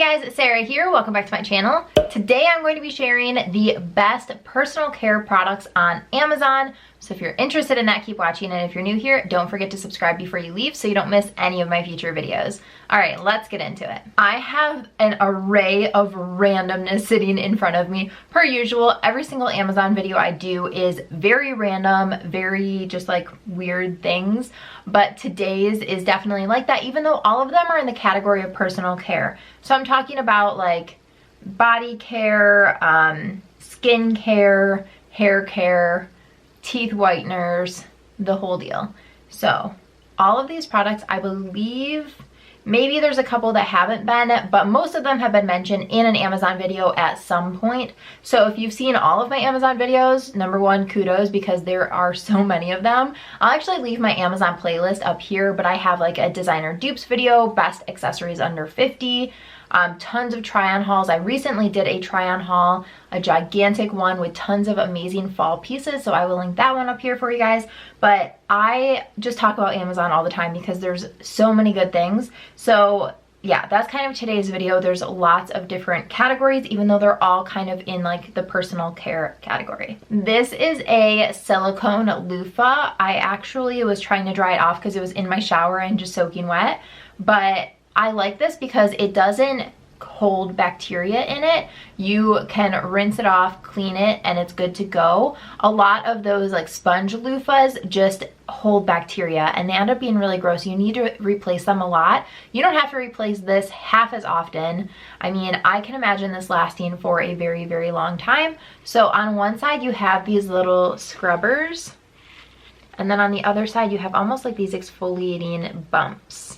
guys, Sarah here. Welcome back to my channel. Today I'm going to be sharing the best personal care products on Amazon. So if you're interested in that, keep watching. And if you're new here, don't forget to subscribe before you leave so you don't miss any of my future videos. All right, let's get into it. I have an array of randomness sitting in front of me. Per usual, every single Amazon video I do is very random, very just like weird things. But today's is definitely like that, even though all of them are in the category of personal care. So I'm talking about like body care, skin care, hair care, teeth whiteners, the whole deal. So all of these products, I believe, maybe there's a couple that haven't been, but most of them have been mentioned in an Amazon video at some point. So if you've seen all of my Amazon videos, number one, kudos, because there are so many of them. I'll actually leave my Amazon playlist up here, but I have like a designer dupes video, best accessories under 50, tons of try-on hauls. I recently did a try-on haul, a gigantic one with tons of amazing fall pieces, so I will link that one up here for you guys. But I just talk about Amazon all the time because there's so many good things. So yeah, that's kind of today's video. There's lots of different categories, even though they're all kind of in like the personal care category. This is a silicone loofah. I actually was trying to dry it off because it was in my shower and just soaking wet, but I like this because it doesn't hold bacteria in it. You can rinse it off, clean it, and it's good to go. A lot of those like sponge loofahs just hold bacteria and they end up being really gross. You need to replace them a lot. You don't have to replace this half as often. I mean, I can imagine this lasting for a very, very long time. So on one side you have these little scrubbers, and then on the other side you have almost like these exfoliating bumps.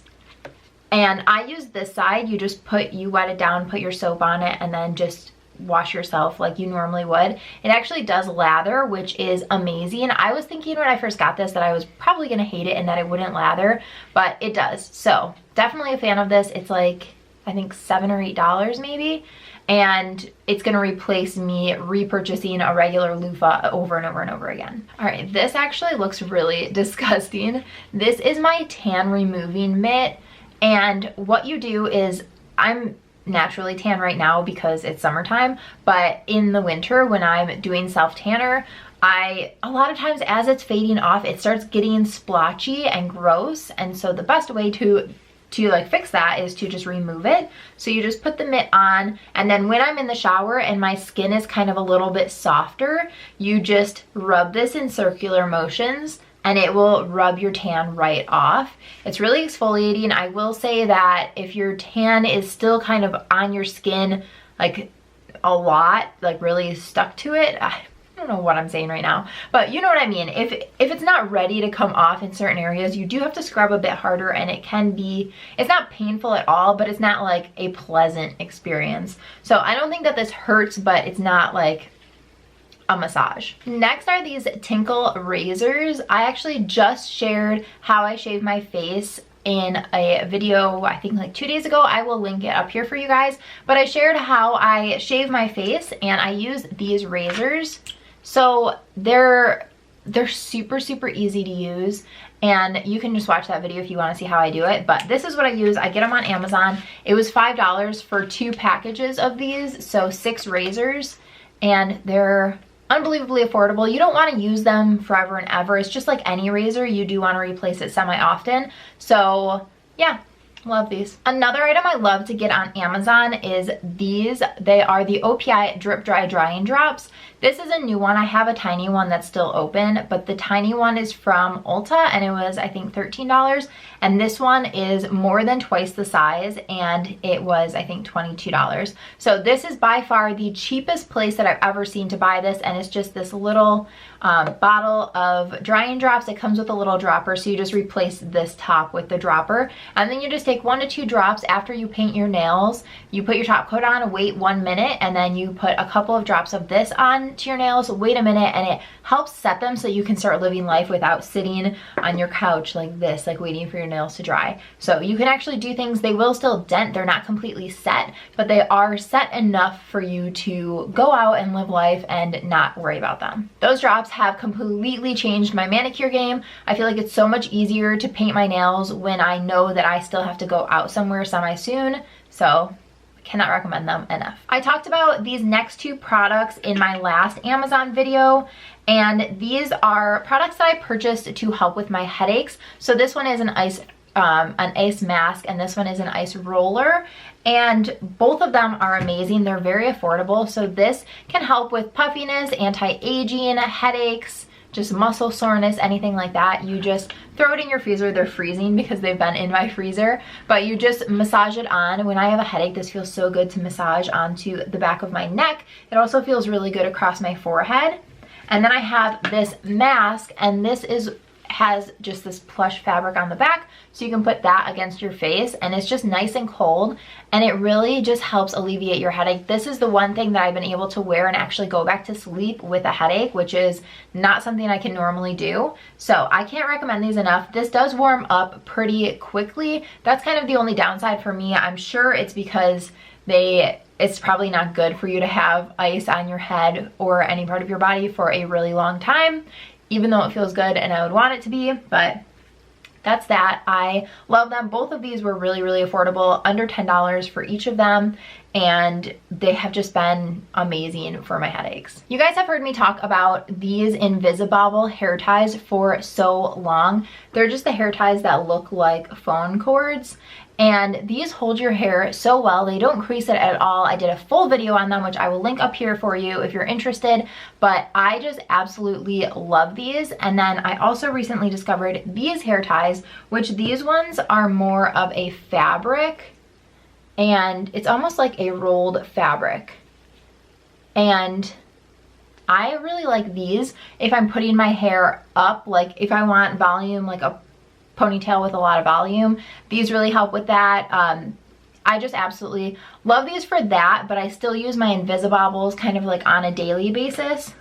And I use this side. You just you wet it down, put your soap on it, and then just wash yourself like you normally would. It actually does lather, which is amazing. I was thinking when I first got this that I was probably gonna hate it and that it wouldn't lather, but it does. So definitely a fan of this. It's like, I think $7 or $8 maybe. And it's gonna replace me repurchasing a regular loofah over and over and over again. All right, this actually looks really disgusting. This is my tan removing mitt. And what you do is, I'm naturally tan right now because it's summertime, but in the winter when I'm doing self-tanner, a lot of times as it's fading off, it starts getting splotchy and gross. And so the best way to like fix that is to just remove it. So you just put the mitt on, and then when I'm in the shower and my skin is kind of a little bit softer, you just rub this in circular motions and it will rub your tan right off. It's really exfoliating. I will say that if your tan is still kind of on your skin like a lot, like really stuck to it, I don't know what I'm saying right now, but you know what I mean. If it's not ready to come off in certain areas, you do have to scrub a bit harder, and it can be, it's not painful at all, but it's not like a pleasant experience. So I don't think that this hurts, but it's not like a massage. Next are these Tinkle razors. I actually just shared how I shave my face in a video, I think like 2 days ago. I will link it up here for you guys, but I shared how I shave my face and I use these razors. So they're super, super easy to use, and you can just watch that video if you want to see how I do it. But this is what I use. I get them on Amazon. It was $5 for 2 packages of these, so 6 razors, and they're unbelievably affordable. You don't want to use them forever and ever. It's just like any razor, you do want to replace it semi-often. So yeah, love these. Another item I love to get on Amazon is these. They are the OPI Drip Dry Drying Drops. This is a new one. I have a tiny one that's still open, but the tiny one is from Ulta and it was, I think, $13. And this one is more than twice the size and it was, I think, $22. So this is by far the cheapest place that I've ever seen to buy this, and it's just this little bottle of drying drops. It comes with a little dropper, so you just replace this top with the dropper, and then you just take 1 to 2 drops after you paint your nails. You put your top coat on, wait 1 minute, and then you put a couple of drops of this on to your nails, wait a minute, and it helps set them so you can start living life without sitting on your couch like this, like waiting for your nails to dry. So you can actually do things. They will still dent. They're not completely set, but they are set enough for you to go out and live life and not worry about them. Those drops have completely changed my manicure game. I feel like it's so much easier to paint my nails when I know that I still have to go out somewhere semi soon. So Cannot recommend them enough. I talked about these next two products in my last Amazon video, and these are products that I purchased to help with my headaches. So this one is an ice mask, and this one is an ice roller, and both of them are amazing. They're very affordable. So this can help with puffiness, anti-aging, headaches, just muscle soreness, anything like that. You just throw it in your freezer. They're freezing because they've been in my freezer, but you just massage it on. When I have a headache, this feels so good to massage onto the back of my neck. It also feels really good across my forehead. And then I have this mask, and this has just this plush fabric on the back, so you can put that against your face, and it's just nice and cold, and it really just helps alleviate your headache. This is the one thing that I've been able to wear and actually go back to sleep with a headache, which is not something I can normally do. So I can't recommend these enough. This does warm up pretty quickly. That's kind of the only downside for me. I'm sure it's because it's probably not good for you to have ice on your head or any part of your body for a really long time, even though it feels good and I would want it to be, but that's that. I love them. Both of these were really, really affordable, under $10 for each of them, and they have just been amazing for my headaches. You guys have heard me talk about these Invisbobble hair ties for so long. They're just the hair ties that look like phone cords, and these hold your hair so well. They don't crease it at all. I did a full video on them, which I will link up here for you if you're interested, but I just absolutely love these. And then I also recently discovered these hair ties, which these ones are more of a fabric, and it's almost like a rolled fabric. And I really like these if I'm putting my hair up, like if I want volume, like a ponytail with a lot of volume. These really help with that. I just absolutely love these for that, but I still use my Invisbobbles kind of like on a daily basis.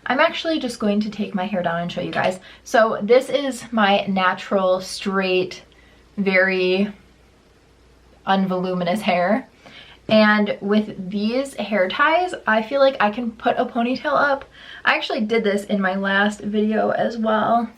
I'm actually just going to take my hair down and show you guys. So this is my natural, straight, very unvoluminous hair. And with these hair ties, I feel like I can put a ponytail up. I actually did this in my last video as well.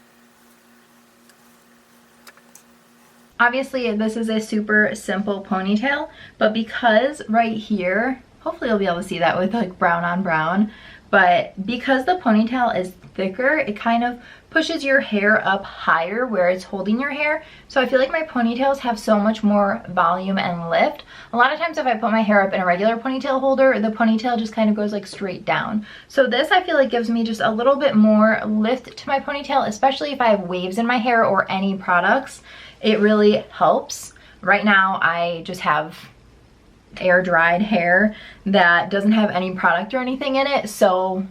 Obviously, this is a super simple ponytail, but because right here, hopefully you'll be able to see that with like brown on brown, but because the ponytail is thicker, it kind of pushes your hair up higher where it's holding your hair. So I feel like my ponytails have so much more volume and lift. A lot of times if I put my hair up in a regular ponytail holder, the ponytail just kind of goes like straight down. So this I feel like gives me just a little bit more lift to my ponytail, especially if I have waves in my hair or any products. It really helps. Right now I just have air dried hair that doesn't have any product or anything in it, so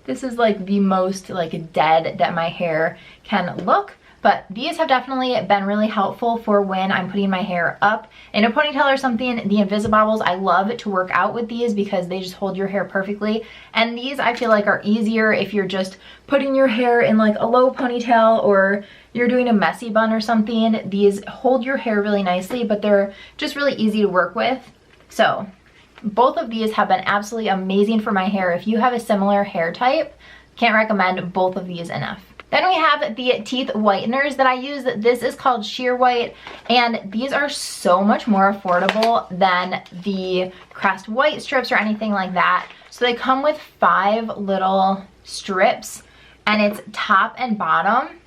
this is like the most like dead that my hair can look. But these have definitely been really helpful for when I'm putting my hair up in a ponytail or something. The Invisbobbles, I love to work out with these because they just hold your hair perfectly. And these I feel like are easier if you're just putting your hair in like a low ponytail or you're doing a messy bun or something. These hold your hair really nicely, but they're just really easy to work with. So both of these have been absolutely amazing for my hair. If you have a similar hair type, can't recommend both of these enough. Then we have the teeth whiteners that I use. This is called Sheer White, and these are so much more affordable than the Crest White strips or anything like that. So they come with 5 little strips, and it's top and bottom,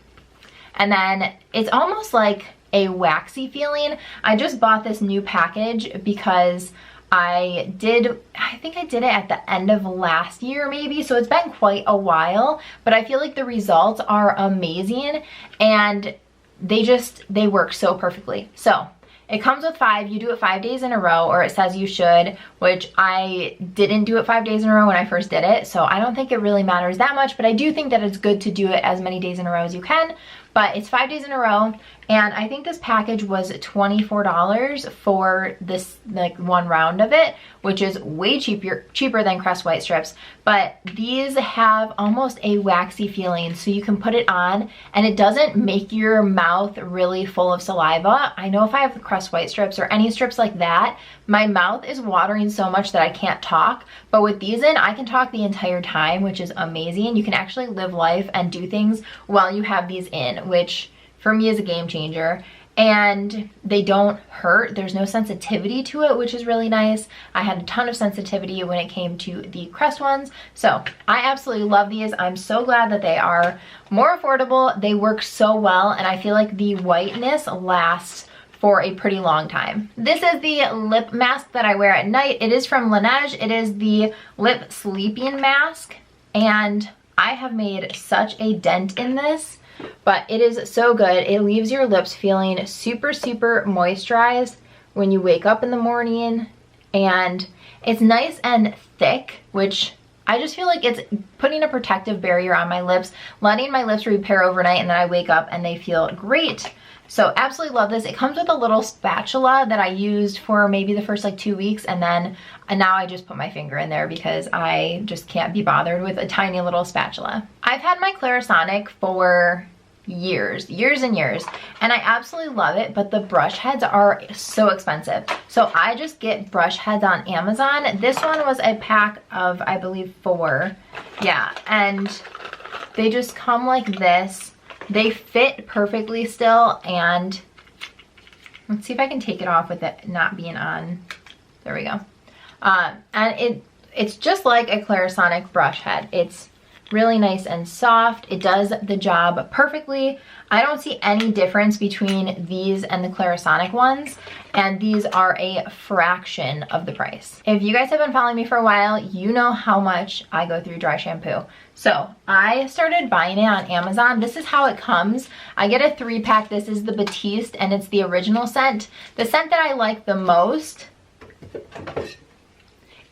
and then it's almost like a waxy feeling. I just bought this new package because I think I did it at the end of last year maybe, so it's been quite a while, but I feel like the results are amazing and they work so perfectly. So it comes with 5. You do it 5 days in a row, or it says you should, which I didn't do it 5 days in a row when I first did it, so I don't think it really matters that much, but I do think that it's good to do it as many days in a row as you can. But it's 5 days in a row, and I think this package was $24 for this like one round of it, which is way cheaper than Crest White strips. But these have almost a waxy feeling, so you can put it on and it doesn't make your mouth really full of saliva. I know if I have the Crest White strips or any strips like that, my mouth is watering so much that I can't talk, but with these in, I can talk the entire time, which is amazing. You can actually live life and do things while you have these in, which for me is a game changer. and they don't hurt. There's no sensitivity to it, which is really nice. I had a ton of sensitivity when it came to the Crest ones. So I absolutely love these. I'm so glad that they are more affordable. They work so well, and I feel like the whiteness lasts for a pretty long time. This is the lip mask that I wear at night. It is from Laneige. It is the lip sleeping mask, and I have made such a dent in this, but it is so good. It leaves your lips feeling super, super moisturized when you wake up in the morning, and it's nice and thick, which I just feel like it's putting a protective barrier on my lips, letting my lips repair overnight, and then I wake up and they feel great. So absolutely love this. It comes with a little spatula that I used for maybe the first like 2 weeks, and now I just put my finger in there because I just can't be bothered with a tiny little spatula. I've had my Clarisonic for years and years, and I absolutely love it, but the brush heads are so expensive. So I just get brush heads on Amazon. This one was a pack of, I believe, 4. Yeah, and they just come like this. They fit perfectly still, and let's see if I can take it off with it not being on. There we go. And it's just like a Clarisonic brush head. It's really nice and soft. It does the job perfectly. I don't see any difference between these and the Clarisonic ones, and these are a fraction of the price. If you guys have been following me for a while, you know how much I go through dry shampoo. So I started buying it on Amazon. This is how it comes. I get a 3-pack. This is the Batiste, and it's the original scent. The scent that I like the most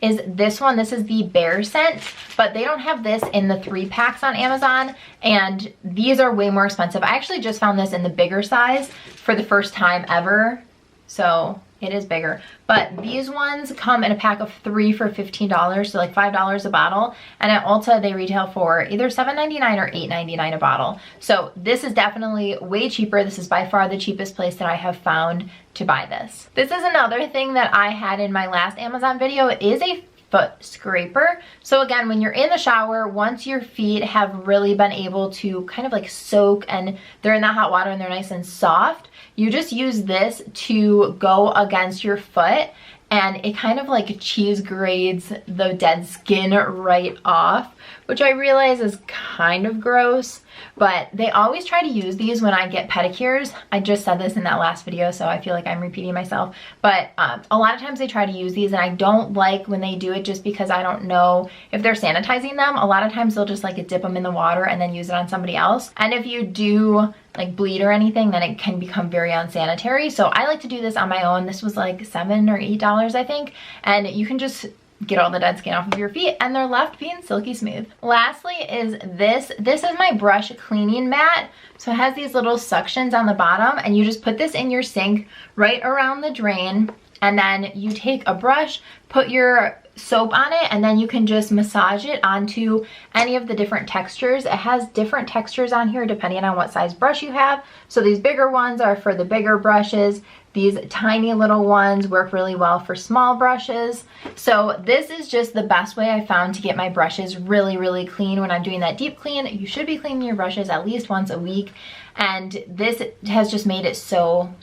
is this one. This is the Bear scent, but they don't have this in the 3-packs on Amazon, and these are way more expensive. I actually just found this in the bigger size for the first time ever, so it is bigger. But these ones come in a pack of 3 for $15, so like $5 a bottle, and at Ulta they retail for either $7.99 or $8.99 a bottle. So this is definitely way cheaper. This is by far the cheapest place that I have found to buy this. This is another thing that I had in my last Amazon video. It is a foot scraper. So again, when you're in the shower, once your feet have really been able to kind of like soak and they're in that hot water and they're nice and soft, you just use this to go against your foot, and it kind of like cheese grades the dead skin right off, which I realize is kind of gross, but they always try to use these when I get pedicures. I just said this in that last video, so I feel like I'm repeating myself, but a lot of times they try to use these, and I don't like when they do it just because I don't know if they're sanitizing them. A lot of times they'll just like dip them in the water and then use it on somebody else, and if you do like bleed or anything, then it can become very unsanitary. So I like to do this on my own. This was like $7 or $8, I think, and you can just get all the dead skin off of your feet, and they're left being silky smooth. Lastly is this. This is my brush cleaning mat. So it has these little suctions on the bottom, and you just put this in your sink right around the drain, and then you take a brush, put your soap on it, and then you can just massage it onto any of the different textures. It has different textures on here depending on what size brush you have. So these bigger ones are for the bigger brushes. These tiny little ones work really well for small brushes. So this is just the best way I found to get my brushes really, really clean when I'm doing that deep clean. You should be cleaning your brushes at least once a week, and this has just made it so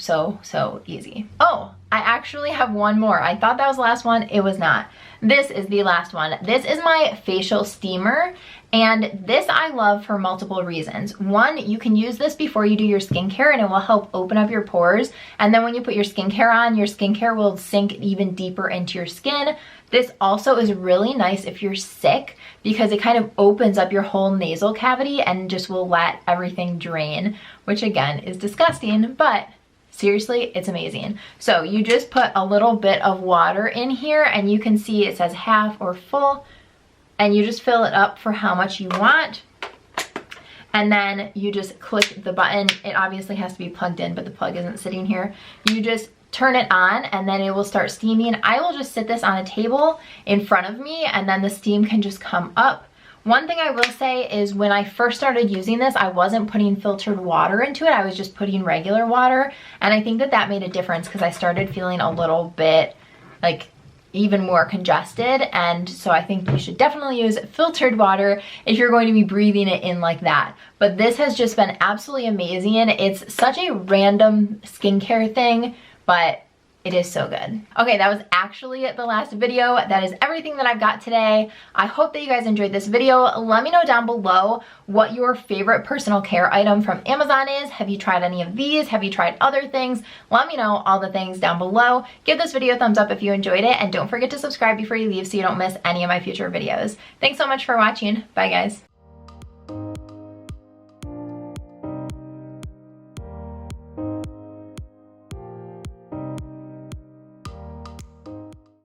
easy. Oh, I actually have one more. I thought that was the last one. It was not. This is the last one. This is my facial steamer, and this I love for multiple reasons. One, you can use this before you do your skincare, and it will help open up your pores, and then when you put your skincare on, your skincare will sink even deeper into your skin. This also is really nice if you're sick, because it kind of opens up your whole nasal cavity and just will let everything drain, which again is disgusting, but seriously, it's amazing. So you just put a little bit of water in here, and you can see it says half or full, and you just fill it up for how much you want. And then you just click the button. It obviously has to be plugged in, but the plug isn't sitting here. You just turn it on, and then it will start steaming. I will just sit this on a table in front of me, and then the steam can just come up. One thing I will say is when I first started using this, I wasn't putting filtered water into it. I was just putting regular water. And I think that that made a difference, because I started feeling a little bit like even more congested, and so I think you should definitely use filtered water if you're going to be breathing it in like that. But this has just been absolutely amazing. It's such a random skincare thing, but it is so good. Okay, that was actually the last video. That is everything that I've got today. I hope that you guys enjoyed this video. Let me know down below what your favorite personal care item from Amazon is. Have you tried any of these? Have you tried other things? Let me know all the things down below. Give this video a thumbs up if you enjoyed it, and don't forget to subscribe before you leave so you don't miss any of my future videos. Thanks so much for watching. Bye guys.